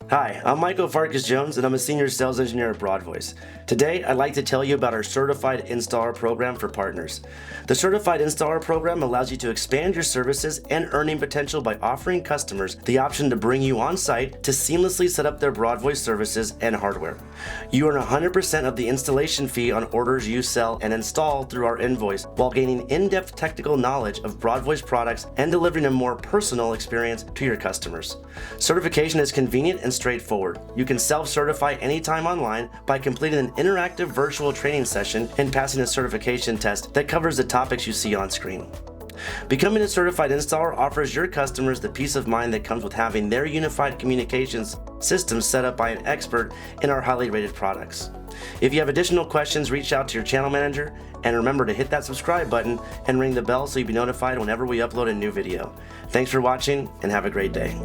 Hi, I'm Michael Farkas Jones, and I'm a senior sales engineer at Broadvoice. Today, I'd like to tell you about our Certified Installer program for partners. The Certified Installer program allows you to expand your services and earning potential by offering customers the option to bring you on site to seamlessly set up their Broadvoice services and hardware. You earn 100% of the installation fee on orders you sell and install through our invoice, while gaining in-depth technical knowledge of Broadvoice products and delivering a more personal experience to your customers. Certification is convenient and straightforward. You can self-certify anytime online by completing an interactive virtual training session and passing a certification test that covers the topics you see on screen. Becoming a certified installer offers your customers the peace of mind that comes with having their unified communications system set up by an expert in our highly rated products. If you have additional questions, reach out to your channel manager, and remember to hit that subscribe button and ring the bell so you'll be notified whenever we upload a new video. Thanks for watching and have a great day.